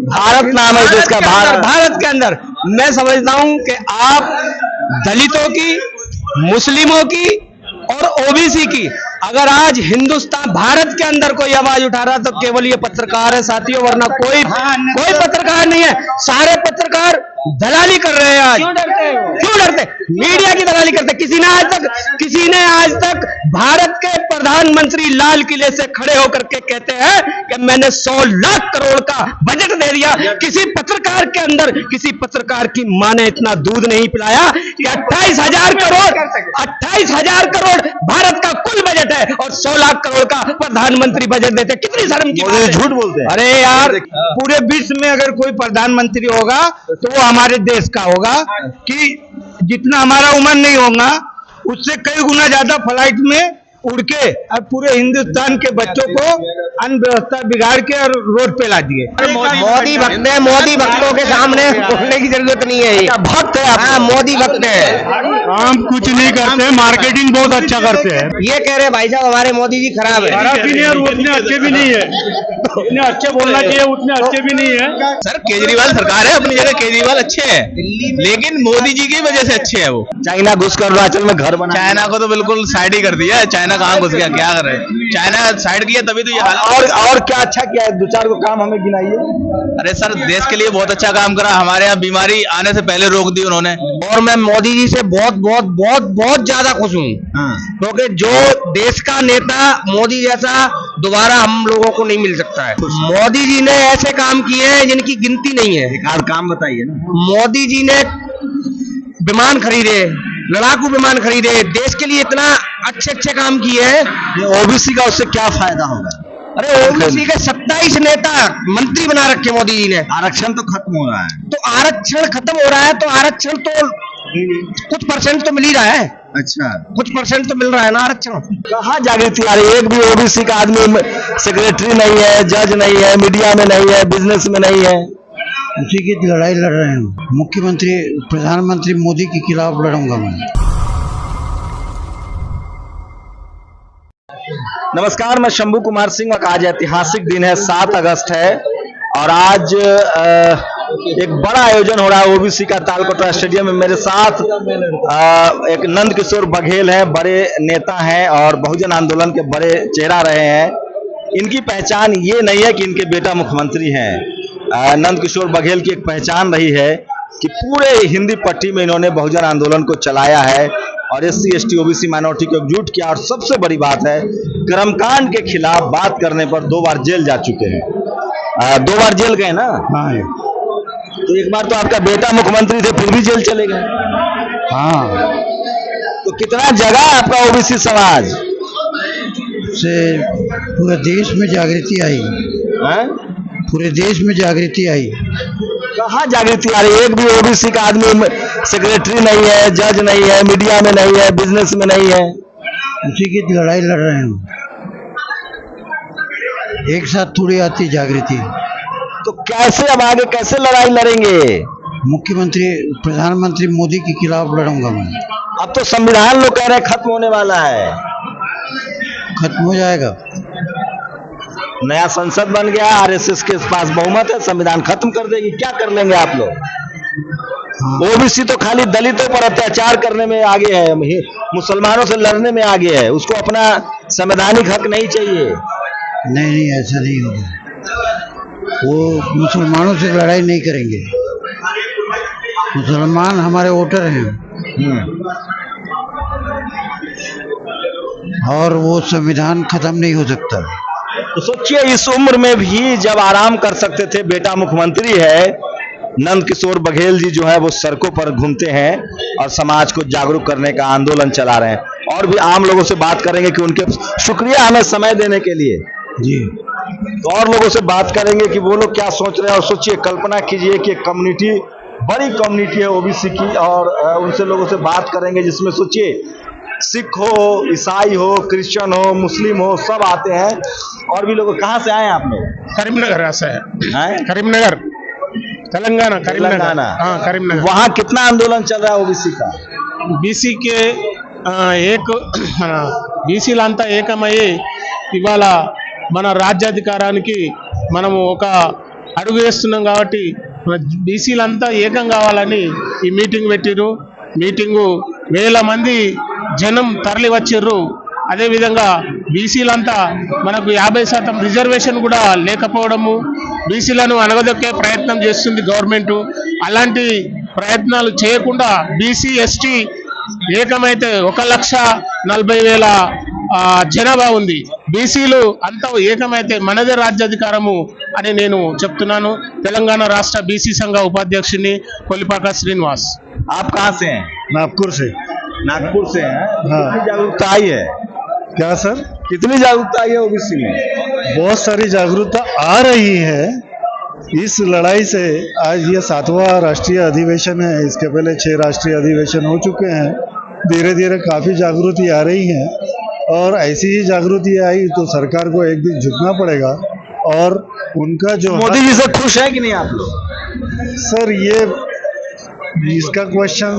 भारत नाम है जिसका भारत के अंदर मैं समझता हूं कि आप दलितों की, मुस्लिमों की और ओबीसी की अगर आज हिंदुस्तान भारत के अंदर कोई आवाज उठा रहा तो केवल ये पत्रकार है साथियों, वरना कोई पत्रकार नहीं है। सारे पत्रकार दलाली कर रहे हैं आज। क्यों डरते? मीडिया की दलाली करते। किसी ने आज तक भारत के प्रधानमंत्री लाल किले से खड़े होकर के कहते हैं कि मैंने 100 लाख करोड़ का बजट दे दिया। किसी पत्रकार के अंदर, किसी पत्रकार की मां ने इतना दूध नहीं पिलाया कि 28,000 करोड़ भारत का कुल बजट है और 100 लाख करोड़ का प्रधानमंत्री बजट देते। कितनी शर्म की बात है। झूठ बोलते हैं। अरे यार, पूरे विश्व में अगर कोई प्रधानमंत्री होगा तो वो हमारे देश का होगा कि जितना हमारा उम्र नहीं होगा उससे कई गुना ज्यादा फ्लाइट में उड़ के अब पूरे हिंदुस्तान के बच्चों को अन्न व्यवस्था बिगाड़ के और रोड पे ला दिए। मोदी भक्त है, मोदी भक्तों के सामने बोलने की जरूरत नहीं है। भक्त है, हाँ मोदी भक्त है। हम कुछ नहीं करते, मार्केटिंग बहुत अच्छा करते हैं। ये कह रहे भाई साहब हमारे मोदी जी खराब है। खराब भी नहीं है और उतने अच्छे भी नहीं है। इतने अच्छे बोलना चाहिए, उतने अच्छे भी नहीं है। सर केजरीवाल सरकार है, अपनी जगह केजरीवाल अच्छे हैं, लेकिन मोदी जी की वजह से अच्छे हैं। वो चाइना घुस कर अरुणाचल में घर बना, चाइना को तो बिल्कुल साइड ही कर दिया। चाइना कहाँ घुस गया, क्या कर रहे हैं? चाइना साइड किया तभी तो ये हाल। और क्या अच्छा किया है? 2-4 को काम हमें गिनाइए। अरे सर देश के लिए बहुत अच्छा काम करा। हमारे यहाँ बीमारी आने से पहले रोक दी उन्होंने। और मैं मोदी जी से बहुत बहुत बहुत बहुत ज्यादा खुश हूँ, क्योंकि जो देश का नेता मोदी जैसा दोबारा हम लोगों को नहीं मिल सकता है। मोदी जी ने ऐसे काम किए हैं जिनकी गिनती नहीं है। एक आध काम बताइए ना। मोदी जी ने विमान खरीदे, लड़ाकू विमान खरीदे, देश के लिए इतना अच्छे काम किए हैं। ओबीसी का उससे क्या फायदा होगा? अरे ओबीसी के 27 नेता मंत्री बना रखे मोदी जी ने। आरक्षण तो खत्म हो रहा है। तो आरक्षण खत्म हो रहा है तो आरक्षण तो कुछ परसेंट तो मिल ही रहा है। अच्छा, कुछ परसेंट तो मिल रहा है ना आरक्षण। कहाँ जागृति आ रही है? एक भी ओबीसी का आदमी सेक्रेटरी नहीं है, जज नहीं है, मीडिया में नहीं है, बिजनेस में नहीं है। उसी की लड़ाई लड़ रहे हैं। मुख्यमंत्री प्रधानमंत्री मोदी के खिलाफ लड़ूंगा मैं। नमस्कार, मैं शंभू कुमार सिंह। आज ऐतिहासिक दिन है, 7 अगस्त है और आज एक बड़ा आयोजन हो रहा है ओबीसी का तालकोटरा स्टेडियम में। मेरे साथ एक नंद किशोर बघेल है, बड़े नेता हैं और बहुजन आंदोलन के बड़े चेहरा रहे हैं। इनकी पहचान ये नहीं है कि इनके बेटा मुख्यमंत्री हैं। नंद किशोर बघेल की एक पहचान रही है कि पूरे हिंदी पट्टी में इन्होंने बहुजन आंदोलन को चलाया है और SC ST OBC माइनॉरिटी को एकजुट किया। और सबसे बड़ी बात है, कर्मकांड के खिलाफ बात करने पर 2 बार जेल जा चुके हैं। 2 बार जेल गए ना? हाँ, तो एक बार तो आपका बेटा मुख्यमंत्री थे, फिर भी जेल चले गए। हाँ, तो कितना जगह आपका ओबीसी समाज से पूरे देश में जागृति आई है? पूरे देश में जागृति आई। कहाँ जागृति आ रही है? एक भी ओबीसी का आदमी सेक्रेटरी नहीं है, जज नहीं है, मीडिया में नहीं है, बिजनेस में नहीं है। उसी की लड़ाई लड़ रहे हैं। एक साथ थोड़ी आती जागृति। तो कैसे अब आगे कैसे लड़ाई लड़ेंगे? मुख्यमंत्री प्रधानमंत्री मोदी के खिलाफ लड़ूंगा मैं। अब तो संविधान लोग कह रहे हैं खत्म होने वाला है। खत्म हो जाएगा। नया संसद बन गया, RSS के पास बहुमत है, संविधान खत्म कर देगी। क्या कर लेंगे आप लोग? ओबीसी तो खाली दलितों पर अत्याचार करने में आगे है, मुसलमानों से लड़ने में आगे है। उसको अपना संवैधानिक हक नहीं चाहिए। नहीं, ऐसा नहीं होगा। वो मुसलमानों से लड़ाई नहीं करेंगे। मुसलमान हमारे वोटर हैं और वो संविधान खत्म नहीं हो सकता। तो सोचिए, इस उम्र में भी जब आराम कर सकते थे, बेटा मुख्यमंत्री है, नंद किशोर बघेल जी जो है वो सड़कों पर घूमते हैं और समाज को जागरूक करने का आंदोलन चला रहे हैं। और भी आम लोगों से बात करेंगे कि उनके शुक्रिया हमें समय देने के लिए जी। तो और लोगों से बात करेंगे कि वो लोग क्या सोच रहे हैं। और सोचिए, कल्पना कीजिए कि कम्युनिटी, बड़ी कम्युनिटी है ओबीसी की, और उनसे लोगों से बात करेंगे जिसमें सोचिए सिख हो, ईसाई हो, क्रिश्चियन हो, मुस्लिम हो, सब आते हैं। और भी लोग। कहाँ से आए आप लोग? करीमनगर से है। करीमनगर, तेलंगाना। तेलंगाना, हाँ, करीमनगर। वहाँ कितना आंदोलन चल रहा है ओबीसी का? బీసీ కే మన బీసీలంతా ఏకమయ్యి ఇవాళ మన రాజ్యాధికారానికి మనము ఒక అడుగు వేస్తున్నాం కాబట్టి బీసీలంతా ఏకం కావాలని ఈ మీటింగ్ పెట్టిర్రు. మీటింగు వేల మంది జనం తరలి వచ్చిర్రు. అదేవిధంగా బీసీలంతా మనకు 50% రిజర్వేషన్ కూడా లేకపోవడము, బీసీలను అణగదొక్కే ప్రయత్నం చేస్తుంది గవర్నమెంట్. అలాంటి ప్రయత్నాలు చేయకుండా బీసీ ఎస్టీ ఏకమైతే 1,40,000 జనాభా ఉంది. బీసీలు అంతా ఏకమైతే మనదే రాజ్యాధికారము అని నేను చెప్తున్నాను. తెలంగాణ రాష్ట్ర బీసీ సంఘ ఉపాధ్యక్షుని కొలిపాక శ్రీనివాస్. आप कहाँ से हैं? नागपुर से। नागपुर से हैं। हाँ। कितनी जागरूकता आई है? क्या सर? कितनी जागरूकता आई है ओबीसी में? बहुत सारी जागरूकता आ रही है। इस लड़ाई से आज ये 7वां राष्ट्रीय अधिवेशन है। इसके पहले 6 राष्ट्रीय अधिवेशन हो चुके हैं। धीरे धीरे काफ़ी जागृति आ रही है और ऐसी ही जागृति आई तो सरकार को एक दिन झुकना पड़ेगा और उनका जो मोदी जी से खुश है कि नहीं आप लोग? सर ये इसका क्वेश्चन,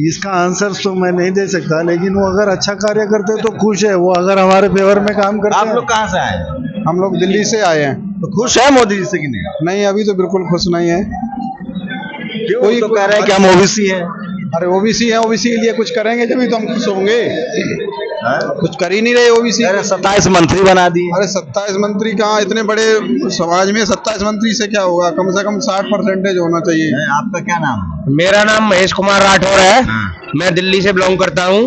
इसका आंसर तो मैं नहीं दे सकता, लेकिन वो अगर अच्छा कार्य करते तो खुश है। वो अगर हमारे फेवर में काम करते आप लोग कहाँ से आए? हम लोग दिल्ली से आए हैं। तो खुश है मोदी जी से कि नहीं? नहीं, अभी तो बिल्कुल खुश नहीं है। कोई तो कह रहे हैं कि हम ओबीसी हैं। अरे ओबीसी है, ओबीसी के लिए कुछ करेंगे जब तो हम खुश होंगे। कुछ कर ही नहीं रहे ओबीसी। अरे 27 मंत्री बना दिए। अरे 27 मंत्री कहाँ, इतने बड़े समाज में 27 मंत्री से क्या होगा? कम से कम 60% होना चाहिए। आपका क्या नाम है? मेरा नाम महेश कुमार राठौर है। मैं दिल्ली से बिलोंग करता हूँ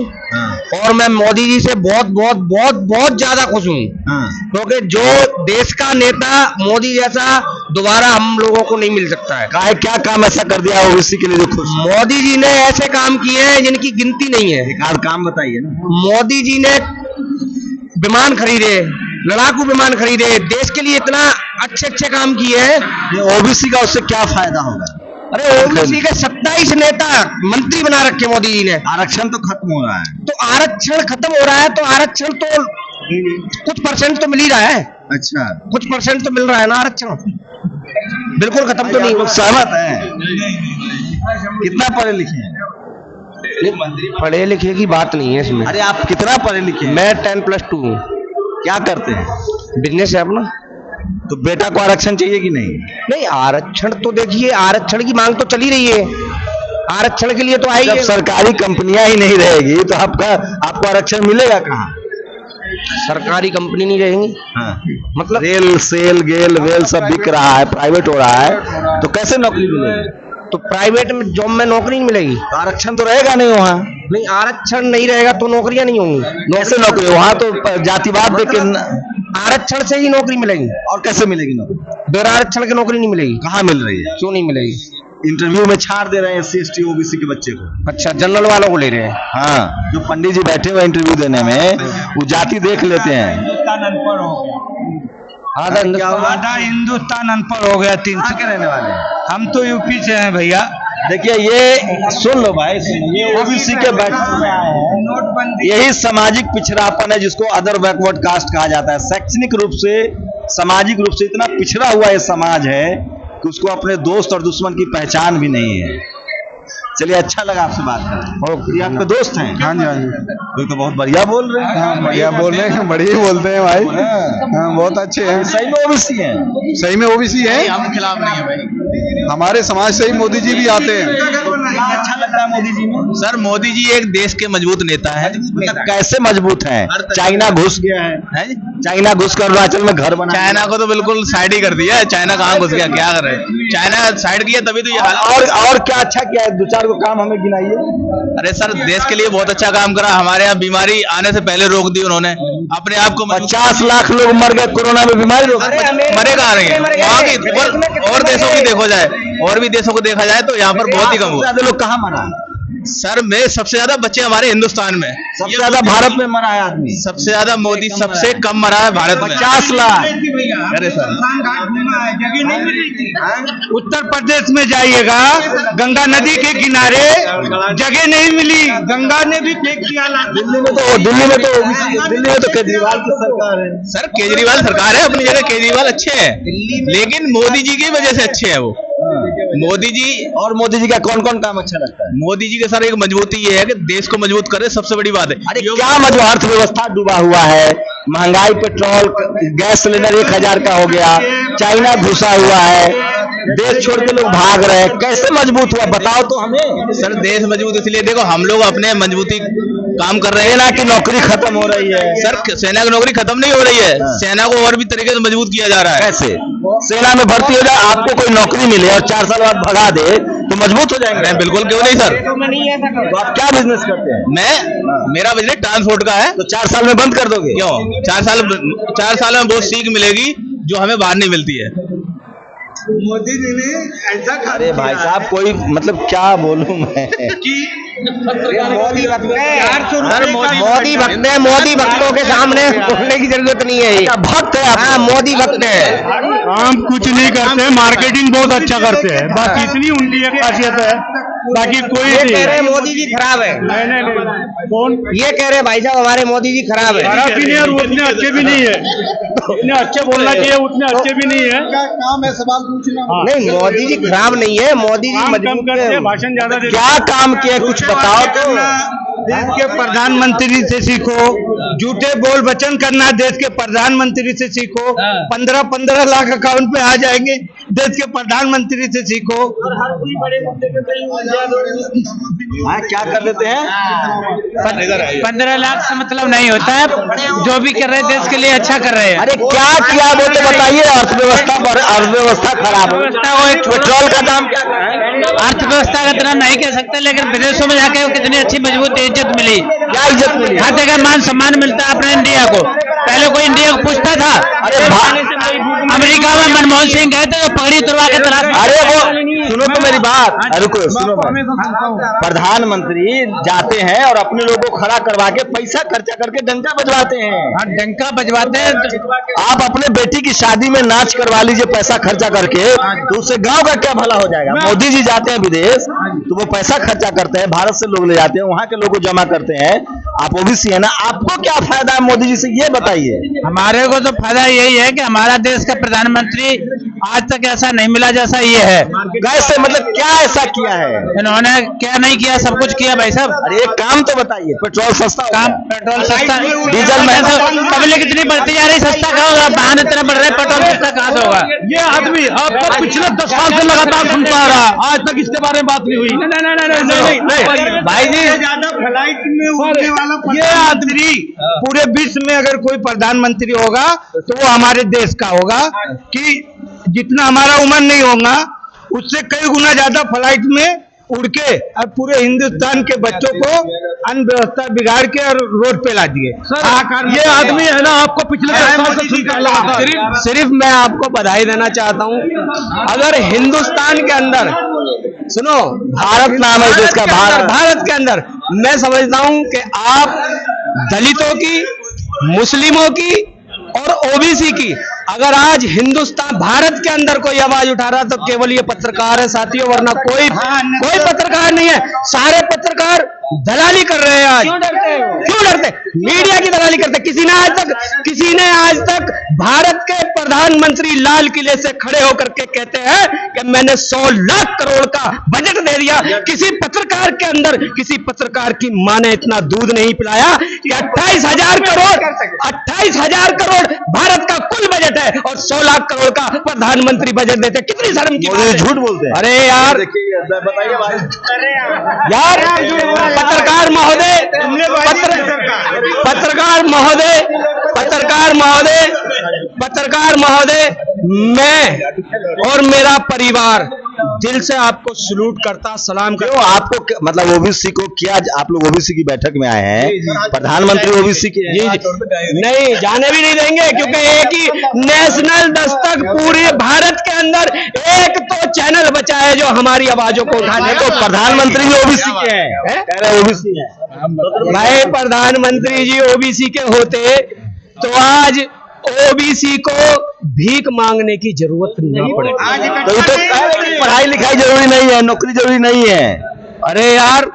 और मैं मोदी जी से बहुत बहुत बहुत बहुत ज्यादा खुश हूँ, क्योंकि जो देश का नेता मोदी जैसा दोबारा हम लोगों को नहीं मिल सकता है। क्या काम ऐसा कर दिया ओबीसी के लिए जो खुश? मोदी जी ने ऐसे काम किए हैं जिनकी गिनती नहीं है। एक आध काम बताइए ना। मोदी जी ने विमान खरीदे, लड़ाकू विमान खरीदे, देश के लिए इतना अच्छे अच्छे काम किए हैं। ओबीसी का उससे क्या फायदा होगा? अरे ओबीसी के 27 नेता मंत्री बना रखे मोदी जी ने। आरक्षण तो खत्म हो रहा है। तो आरक्षण खत्म हो रहा है तो आरक्षण तो कुछ परसेंट तो मिल ही रहा है। अच्छा, कुछ परसेंट तो मिल रहा है ना आरक्षण, बिल्कुल खत्म तो नहीं। लोग सहमत है? कितना पढ़े लिखे हैं? पढ़े लिखे की बात नहीं है इसमें। अरे आप कितना पढ़े लिखे हैं? मैं 10+2 हूँ। क्या करते हैं? बिजनेस है अपना। तो बेटा को आरक्षण चाहिए कि नहीं? नहीं, आरक्षण तो देखिए, आरक्षण की मांग तो चली रही है, आरक्षण के लिए तो आएगी। जब सरकारी कंपनियां ही नहीं रहेगी तो आपको आरक्षण मिलेगा कहाँ? सरकारी कंपनी नहीं रहेंगी, मतलब रेल सेल गेल वेल सब बिक रहा है, प्राइवेट हो रहा है, तो कैसे नौकरी मिलेगी? तो प्राइवेट में जॉब में नौकरी नहीं मिलेगी। तो आरक्षण तो रहेगा नहीं वहाँ। नहीं, आरक्षण नहीं रहेगा तो नौकरियां नहीं होंगी। कैसे नौकरी? वहाँ तो जातिवाद देख के आरक्षण से ही नौकरी मिलेगी। और कैसे मिलेगी नौकरी? बिना आरक्षण की नौकरी नहीं मिलेगी। कहाँ मिल रही है? क्यों नहीं मिलेगी? इंटरव्यू में छाड़ दे रहे हैं SC ST OBC के बच्चे को। अच्छा, जनरल वालों को ले रहे हैं। हाँ, जो पंडित जी बैठे हुए इंटरव्यू देने में वो जाति देख लेते हैं। आधा हिंदुस्तान अनपढ़ हो गया। 3 के रहने वाले हैं? हम तो यूपी से हैं भैया। देखिए ये सुन लो भाई, सुनो, ये ओबीसी के बैठने में आए हैं। यही सामाजिक पिछड़ापन है जिसको अदर बैकवर्ड कास्ट कहा जाता है। शैक्षणिक रूप से, सामाजिक रूप से इतना पिछड़ा हुआ ये समाज है कि उसको अपने दोस्त और दुश्मन की पहचान भी नहीं है। चलिए, अच्छा लगा आपसे बात करके। ये आपके दोस्त हैं? हाँ जी, हाँ जी। तो बहुत बढ़िया बोल रहे हैं। हाँ, बढ़िया बोल रहे हैं, बढ़िया बोलते हैं भाई। हाँ, बहुत अच्छे हैं। सही में ओबीसी हैं? सही में ओबीसी हैं। हम खिलाफ नहीं है भाई। हमारे समाज से ही मोदी जी भी आते हैं। अच्छा लगता है मोदी जी में? सर, मोदी जी एक देश के मजबूत नेता है। मतलब कैसे मजबूत हैं? चाइना घुस गया है। चाइना घुस कर अरुणाचल में घर बना। चाइना को तो बिल्कुल साइड ही कर दिया है। चाइना कहाँ घुस गया, क्या कर रहे हैं? चाइना साइड किया तभी तो ये हाल। और क्या अच्छा किया है? 2-4 को काम हमें गिनाइए। अरे सर, देश के लिए बहुत अच्छा काम करा। हमारे यहाँ बीमारी आने से पहले रोक दी उन्होंने। अपने आप को 50 लाख लोग मर गए कोरोना में, बीमारी रोक। मरे कहाँ रहे हैं वहाँ की। और देशों की देखो जाए, और भी देशों को देखा जाए तो यहाँ पर बहुत ही कम हुआ। लोग कहाँ मरा? सर, में सबसे ज्यादा बच्चे हमारे हिंदुस्तान में। सबसे ज्यादा भारत में मरा है आदमी। सबसे ज्यादा मोदी सबसे कम मरा है भारत में, 50 लाख। अरे सर, उत्तर प्रदेश में जाइएगा, गंगा नदी के किनारे जगह नहीं मिली, गंगा ने भी फेंक दिया। दिल्ली में तो केजरीवाल की सरकार है। सर केजरीवाल सरकार है, अपनी जगह केजरीवाल अच्छे हैं, लेकिन मोदी जी की वजह से अच्छे हैं वो। मोदी जी और मोदी जी का कौन कौन काम अच्छा लगता है? मोदी जी के सर एक मजबूती ये है कि देश को मजबूत करे, सबसे बड़ी बात है। अरे क्या मजबूत? अर्थव्यवस्था डूबा हुआ है, महंगाई, पेट्रोल, गैस सिलेंडर 1000 का हो गया, चाइना घुसा हुआ है, देश छोड़ के लोग भाग रहे हैं, कैसे मजबूत हुआ बताओ तो हमें। सर देश मजबूत इसलिए, देखो हम लोग अपने मजबूती काम कर रहे हैं। सेना की नौकरी खत्म हो रही है। सर सेना की नौकरी खत्म नहीं हो रही है, सेना को और भी तरीके से मजबूत किया जा रहा है। कैसे? सेना में भर्ती हो जाए, आपको कोई नौकरी मिले और 4 साल बाद भगा दे तो मजबूत हो जाएंगे। बिल्कुल, क्यों नहीं सर। तो आप क्या बिजनेस करते हैं? मेरा बिजनेस ट्रांसपोर्ट का है। तो 4 साल में बंद कर दोगे? क्यों? 4 साल में बहुत सीख मिलेगी जो हमें बाहर नहीं मिलती है। मोदी जी ने ऐसा अरे भाई साहब, कोई मतलब क्या बोलूं मैं मोदी भक्त है, मोदी भक्तों के सामने बोलने की जरूरत नहीं है। भक्त है? हाँ, मोदी भक्त है। हम कुछ नहीं करते, मार्केटिंग बहुत अच्छा करते हैं, बस इतनी उनकी एक खासियत है, बाकी कोई ये नहीं। कह रहे मोदी जी खराब है। नहीं, कौन ये कह रहे भाई साहब हमारे मोदी जी खराब है। खराब भी नहीं है और उतने अच्छे भी नहीं है, उतने अच्छे बोलना चाहिए, उतने अच्छे भी नहीं है। काम है, सवाल पूछना। नहीं, मोदी जी खराब नहीं है, मोदी जी काम कम मजबूत करते है। हैं, भाषण ज्यादा देते क्या काम किया कुछ बताओ तो। देश के प्रधानमंत्री से सीखो, झूठे बोल वचन करना देश के प्रधानमंत्री से सीखो। 15-15 लाख अकाउंट पे आ जाएंगे, देश के प्रधानमंत्री से सीखो। हाँ, क्या कर देते हैं? 15 लाख से मतलब नहीं होता है, जो भी कर रहे हैं देश के लिए अच्छा कर रहे हैं। अरे क्या किया वो तो बताइए। अर्थव्यवस्था खराब हो, पेट्रोल का दाम क्या है? अर्थव्यवस्था का इतना नहीं कह सकते, लेकिन विदेशों में जाके कितनी अच्छी मजबूत इज्जत मिली। क्या इज्जत मिली? हर जगह मान सम्मान मिलता है अपने इंडिया को। पहले कोई इंडिया को पूछता था? अमेरिका में मनमोहन सिंह गए थे, पगड़ी उतरवा के तलाश। अरे वो सुनो तो मेरी बात, रुको सुनो। प्रधानमंत्री जाते हैं और अपने लोगों को खड़ा करवा के पैसा खर्चा करके डंका बजवाते हैं। डंका बजवाते हैं। आप अपने बेटी की शादी में नाच करवा लीजिए पैसा खर्चा करके, तो उससे गांव का क्या भला हो जाएगा। मोदी जी जाते हैं विदेश तो वो पैसा खर्चा करते हैं, भारत से लोग ले जाते हैं, वहां के लोग को जमा करते हैं। आप ओबीसी है ना, आपको क्या फायदा है मोदी जी से, ये बताइए। हमारे को तो फायदा यही है कि हमारा देश का प्रधानमंत्री आज तक ऐसा नहीं मिला जैसा ये है। कैसे? मतलब क्या ऐसा किया है इन्होंने? क्या नहीं किया, सब कुछ किया भाई साहब। अरे एक काम तो बताइए। पेट्रोल सस्ता हो काम, गया, पेट्रोल सस्ता, डीजल महंगा। पब्लिक इतनी बढ़ती जा रही, सस्ता कहाँ होगा? वाहन इतना बढ़ रहे, पेट्रोल सस्ता कहाँ से होगा? ये आदमी आपको पिछले 10 साल से लगातार सुनता आ रहा है, आज तक इसके बारे में बात नहीं हुई। नहीं भाई जी, ज्यादा फ्लाइट में उड़ने वाला ये आदमी पूरे विश्व में अगर कोई प्रधानमंत्री होगा तो वो हमारे देश का होगा, कि जितना हमारा उम्र नहीं होगा उससे कई गुना ज्यादा फ्लाइट में उड़ के और पूरे हिंदुस्तान के बच्चों को अन्न व्यवस्था बिगाड़ के और रोड पे ला दिए। ये आदमी है ना, आपको पिछले 10 साल से सुनता लगा। सिर्फ मैं आपको बधाई देना चाहता हूँ। अगर हिंदुस्तान के अंदर, सुनो, भारत नाम है देश का, भारत के अंदर मैं समझता हूँ कि आप दलितों की, मुस्लिमों की और ओबीसी की अगर आज हिंदुस्तान, भारत के अंदर कोई आवाज उठा रहा तो केवल ये पत्रकार है साथियों, वरना कोई पत्रकार नहीं है। सारे पत्रकार दलाली कर रहे हैं आज। क्यों डरते? मीडिया की दलाली करते। किसी ने आज तक भारत के प्रधानमंत्री लाल किले से खड़े होकर के कहते हैं कि मैंने 100 लाख करोड़ का बजट दे दिया। किसी पत्रकार के अंदर, किसी पत्रकार की मां ने इतना दूध नहीं पिलाया कि 28,000 करोड़ भारत का कुल बजट है और 100 लाख करोड़ का प्रधानमंत्री बजट देते। कितनी शर्म की बात है। झूठ बोलते हैं। अरे यार, बताइए भाई। यार पत्रकार महोदय, मैं और मेरा परिवार दिल से आपको सलूट करता, सलाम करता। आपको मतलब ओबीसी को क्या, आप लोग ओबीसी की बैठक में आए हैं, प्रधानमंत्री ओबीसी की? जी नहीं, जाने भी नहीं देंगे, क्योंकि एक ही नेशनल दस्तक पूरे भारत के अंदर एक तो चैनल बचा है जो हमारी आवाजों को उठाने को। प्रधानमंत्री भी ओबीसी के हैं, कह रहे ओबीसी है। भाई प्रधानमंत्री जी ओबीसी के होते तो आज ओबीसी को भीख मांगने की जरूरत नहीं पड़ेगी। तो पढ़ाई लिखाई जरूरी नहीं है, नौकरी जरूरी नहीं है। अरे यार,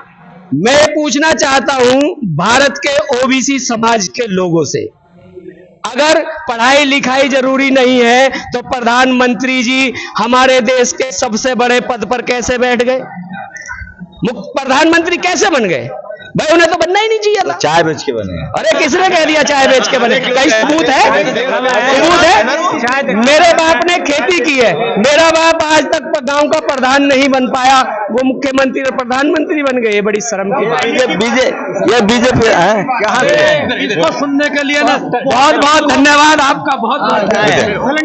मैं पूछना चाहता हूं भारत के ओबीसी समाज के लोगों से, अगर पढ़ाई लिखाई जरूरी नहीं है तो प्रधानमंत्री जी हमारे देश के सबसे बड़े पद पर कैसे बैठ गए? प्रधानमंत्री कैसे बन गए? भाई उन्हें तो बनना ही नहीं चाहिए था। चाय बेच के बने। अरे किसने कह दिया चाय बेच के बने? कहीं सबूत है? सबूत है? मेरे बाप ने खेती की है, मेरा बाप आज तक गांव का प्रधान नहीं बन पाया, वो मुख्यमंत्री और प्रधानमंत्री बन गए। बड़ी शर्म की बात। ये बीजेपी है कहाँ से? इसको सुनने के लिए ना बहुत बहुत धन्यवाद आपका, बहुत बहुत।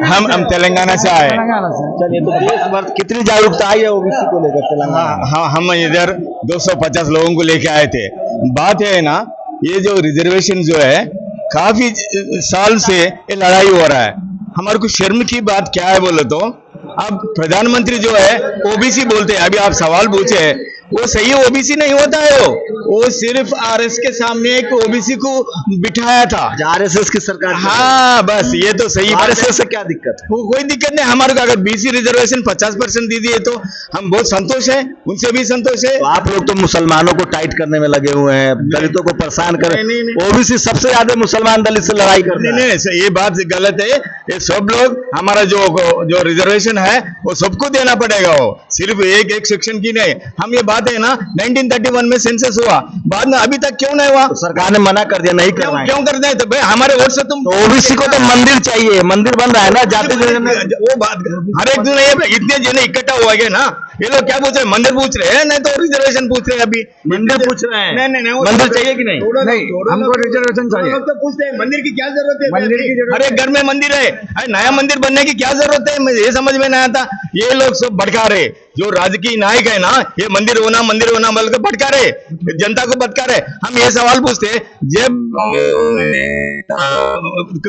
हम तेलंगाना से आए। चलिए, तो देश भर कितनी जागरूकता आई है ओबीसी को लेकर तेलंगाना? हाँ, हम इधर 250 लोगों को लेके आए थे। बात है ना, ये जो रिजर्वेशन जो है काफी साल से ये लड़ाई हो रहा है। हमारे को शर्म की बात क्या है बोले तो, अब प्रधानमंत्री जो है ओबीसी बोलते हैं। अभी आप सवाल पूछे, वो सही ओबीसी नहीं होता है, वो सिर्फ आरएस के सामने एक ओबीसी को बिठाया था। आरएसएस की सरकार। हाँ, बस ये तो सही। आरएसएस से क्या दिक्कत है? वो कोई दिक्कत नहीं हमारे को। अगर बीसी रिजर्वेशन 50% दी है तो हम बहुत संतोष है, उनसे भी संतोष है। तो आप लोग तो मुसलमानों को टाइट करने में लगे हुए हैं, दलितों को परेशान कर। ओबीसी सबसे ज्यादा मुसलमान दलित से लड़ाई करते हैं। नहीं, ये बात गलत है। ये सब लोग हमारा जो रिजर्वेशन है वो सबको देना पड़ेगा, वो सिर्फ एक सेक्शन की नहीं। हम ये बात है ना, 1931 में सेंसस हुआ, बाद में अभी तक क्यों नहीं हुआ? तो सरकार ने मना कर दिया, नहीं करना है। क्यों करना है? तो भाई हमारे वोट से तुम ओबीसी को तो मंदिर चाहिए, मंदिर बन रहा है ना जाति वो बात हर एक दिन इतने जने इकट्ठा हुआ गए ना, ये लोग क्या पूछ रहे हैं? मंदिर पूछ रहे हैं, नहीं तो रिजर्वेशन पूछ रहे हैं। अभी मंदिर पूछ रहे हैं। नहीं, मंदिर चाहिए कि नहीं? हमको रिजर्वेशन चाहिए। तो पूछते हैं मंदिर की क्या जरूरत है? मंदिर की जरूरत, हर एक घर में मंदिर है। अरे नया मंदिर बनने की क्या जरूरत है? मुझे ये समझ में नहीं आता। ये लोग सब भटका रहे, जो राजकीय नायक है ना, ये मंदिर होना बोलकर भटका रहे, जनता को भटका रहे। हम ये सवाल पूछते हैं, जब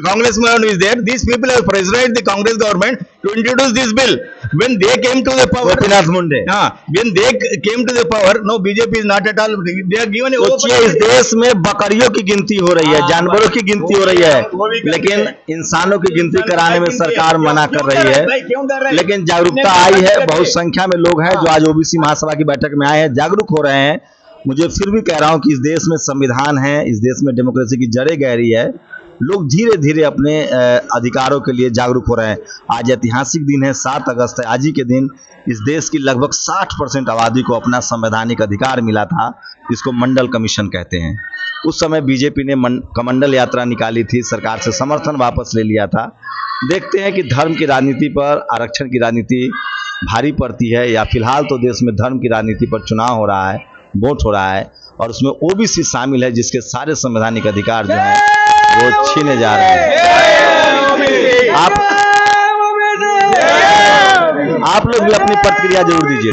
कांग्रेस में is there, these people have pressurized the Congress government to introduce this bill. When they came to the power, Gopinath Munde, when they came to the power, no, BJP is not at all. They are given इस देश में बकरियों की गिनती हो रही है, जानवरों की गिनती हो रही है, लेकिन इंसानों की गिनती कराने में सरकार मना कर रही है। लेकिन जागरूकता आई है, बहुत संख्या में लोग हैं जो आज ओबीसी महासभा की बैठक में आए हैं, जागरूक हो रहे हैं। मुझे फिर भी कह रहा हूं कि इस देश में संविधान है, इस देश में डेमोक्रेसी की जड़ें गहरी है। लोग धीरे धीरे अपने अधिकारों के लिए जागरूक हो रहे हैं। आज ऐतिहासिक दिन है, 7 अगस्त है। आज ही के दिन इस देश की लगभग 60% आबादी को अपना संवैधानिक अधिकार मिला था, जिसको मंडल कमीशन कहते हैं। उस समय बीजेपी ने कमंडल यात्रा निकाली थी, सरकार से समर्थन वापस ले लिया था। देखते हैं कि धर्म की राजनीति पर, आरक्षण की राजनीति भारी पड़ती है, या फिलहाल तो देश में धर्म की राजनीति पर चुनाव हो रहा है, वोट हो रहा है, और उसमें ओबीसी शामिल है, जिसके सारे संवैधानिक अधिकार जो हैं वो छीने जा रहे हैं। आप लोग भी अपनी प्रतिक्रिया जरूर दीजिए।